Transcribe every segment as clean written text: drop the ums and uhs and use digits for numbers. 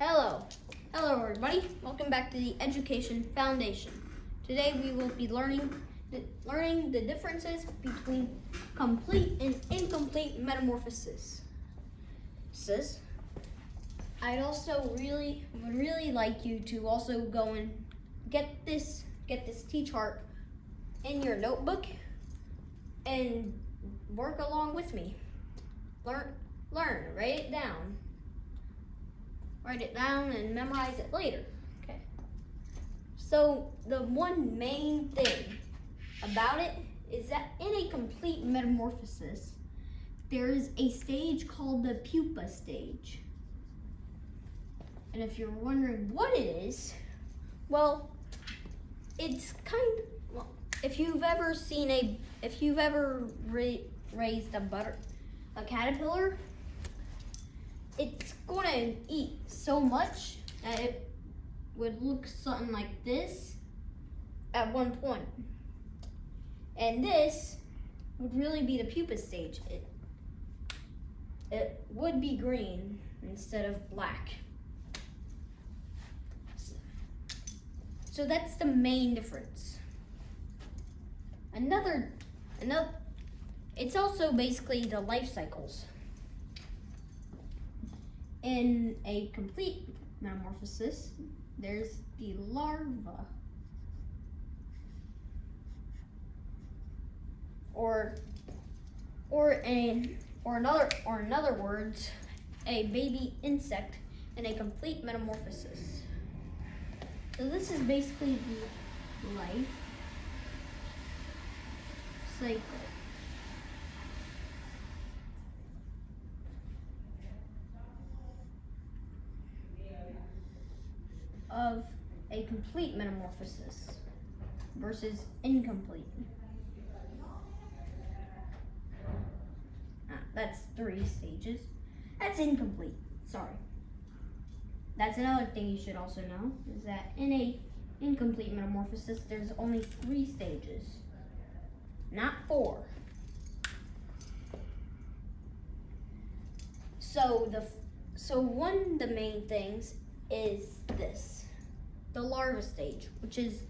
Hello. Hello everybody. Welcome back to the Education Foundation. Today we will be learning the differences between complete and incomplete metamorphosis. I'd also would really like you to also go and get this T-chart in your notebook and work along with me. Learn, write it down. Write it down and memorize it later. Okay. So the one main thing about it is that in a complete metamorphosis, there is a stage called the pupa stage. And if you're wondering what it is, well, it's if you've ever raised a caterpillar, it's going to eat so much that it would look something like this at one point. And this would really be the pupa stage. It would be green instead of black. So that's the main difference. Another, it's also basically the life cycles. In a complete metamorphosis, there's the larva, in other words, a baby insect in a complete metamorphosis. So this is basically the life cycle. Of a complete metamorphosis versus incomplete. That's 3 stages. That's incomplete, sorry. That's another thing you should also know, is that in a incomplete metamorphosis, there's only 3 stages, not 4. So one of the main things is this, the larva stage, which is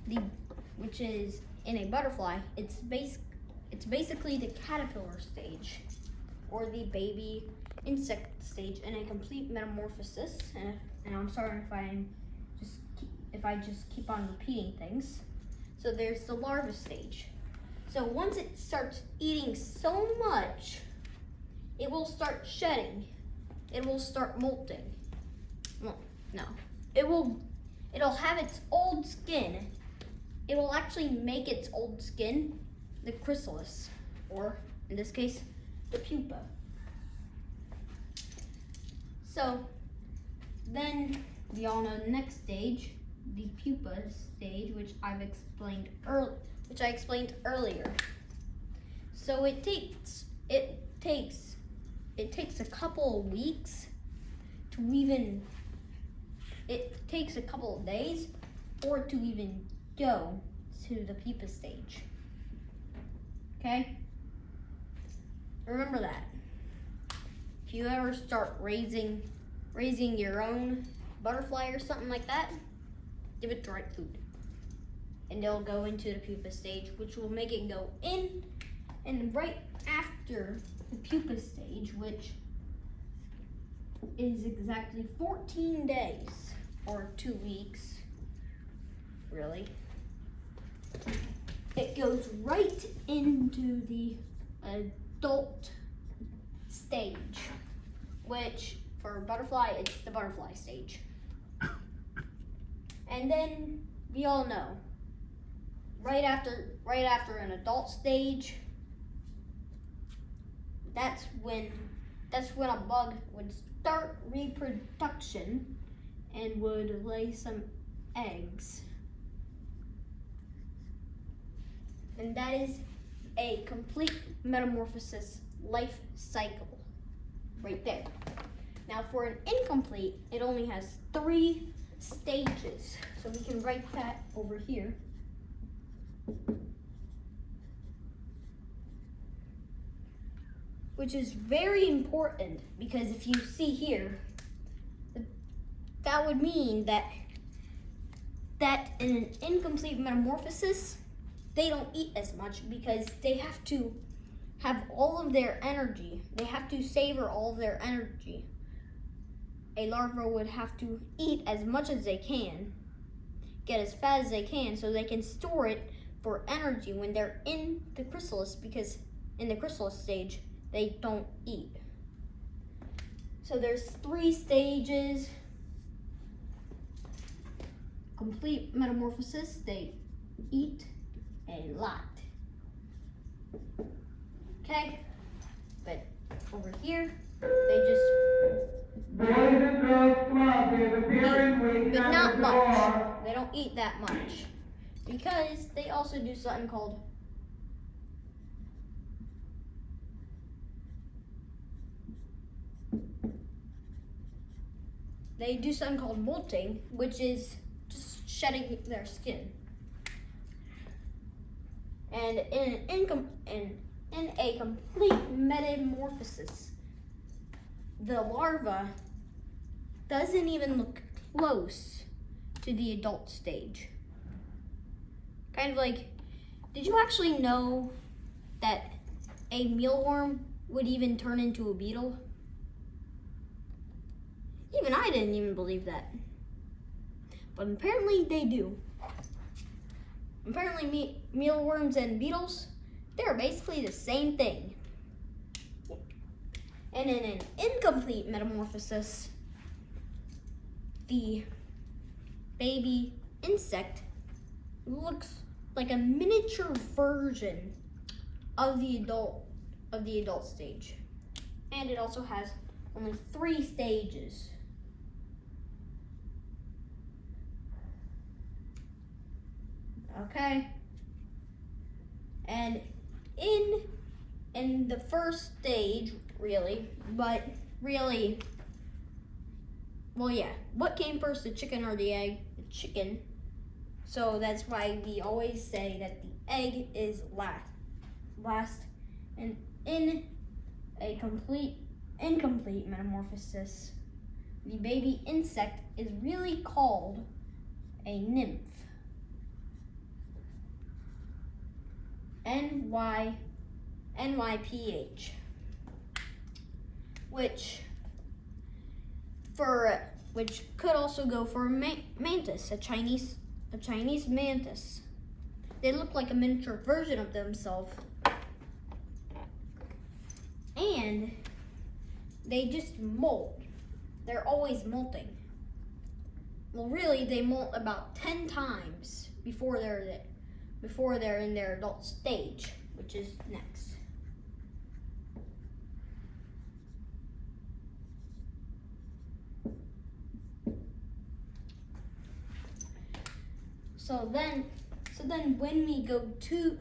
in a butterfly. It's basically the caterpillar stage, or the baby insect stage in a complete metamorphosis. And I'm sorry if I just keep on repeating things. So there's the larva stage. So once it starts eating so much, it will start shedding. It will start molting. Well, no, it'll have its old skin. It will actually make its old skin the chrysalis, or in this case, the pupa. So then we all know the next stage, the pupa stage, which I explained earlier. So it takes a couple of weeks to even. It takes a couple of days for it to even go to the pupa stage. Okay? Remember that. If you ever start raising your own butterfly or something like that, give it the right food. And it'll go into the pupa stage, which will make it go in, and right after the pupa stage, which is exactly 14 days, or 2 weeks, really. It goes right into the adult stage, which for a butterfly, it's the butterfly stage. And then we all know, right after an adult stage, that's when a bug would start reproduction and would lay some eggs. And that is a complete metamorphosis life cycle right there. Now for an incomplete, it only has 3 stages. So we can write that over here. Which is very important, because if you see here, that would mean that in an incomplete metamorphosis, they don't eat as much because they have to have all of their energy. They have to savor all of their energy. A larva would have to eat as much as they can, get as fat as they can, so they can store it for energy when they're in the chrysalis, because in the chrysalis stage, they don't eat. So there's 3 stages. Complete metamorphosis, they eat a lot. Okay? But over here, they just Boys and girls club is appearing week but not number 4. much. They don't eat that much. Because they also do something called molting, which is just shedding their skin. And in a complete metamorphosis, the larva doesn't even look close to the adult stage. Kind of like, did you actually know that a mealworm would even turn into a beetle? Even I didn't even believe that. But apparently they do. Apparently mealworms and beetles, they're basically the same thing. And in an incomplete metamorphosis, the baby insect looks like a miniature version of the adult stage. And it also has only 3 stages. Okay? And in the first stage, well, yeah, what came first, the chicken or the egg? The chicken. So that's why we always say that the egg is last. And in a incomplete metamorphosis, the baby insect is really called a nymph. NYPH, which could also go for a mantis, a Chinese mantis. They look like a miniature version of themselves, and they just molt. They're always molting. Well, really, they molt about 10 times before they're in their adult stage, which is next. So then when they go to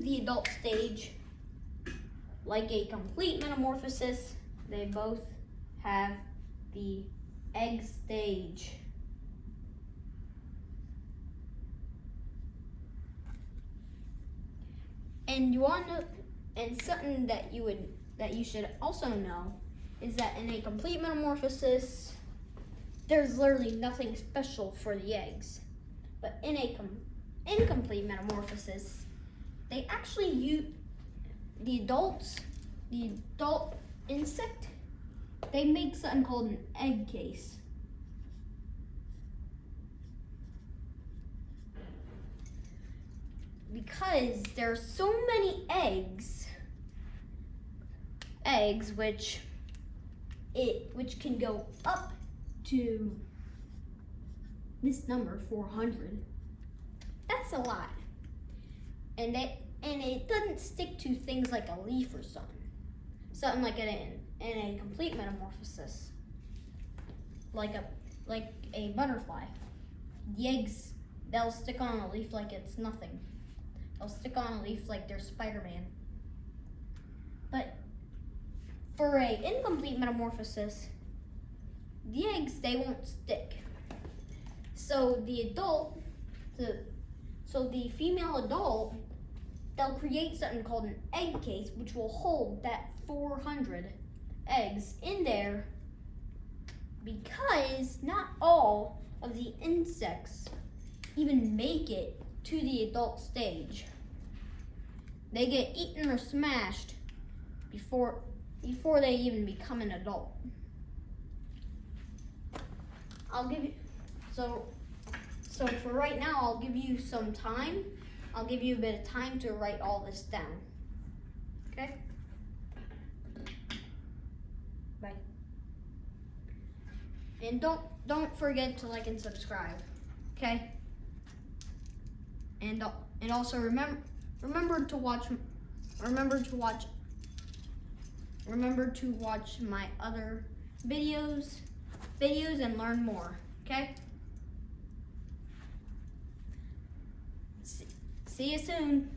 the adult stage, like a complete metamorphosis, they both have the egg stage. And something that you should also know is that in a complete metamorphosis, there's literally nothing special for the eggs. But in a incomplete metamorphosis, they actually use the adult insect, they make something called an egg case. Because there are so many eggs which can go up to this number, 400. That's a lot. And it doesn't stick to things like a leaf or something like in a complete metamorphosis, like a butterfly. The eggs, they'll stick on a leaf like it's nothing. They'll stick on a leaf like they're Spider-Man. But for a incomplete metamorphosis, the eggs, they won't stick. So the female adult, they'll create something called an egg case, which will hold that 400 eggs in there because not all of the insects even make it to the adult stage. They get eaten or smashed before they even become an adult. I'll give you, so for right now, I'll give you some time. I'll give you a bit of time to write all this down. Okay? Bye. And don't forget to like and subscribe. Okay? And also remember to watch my other videos and learn more. Okay? See you soon.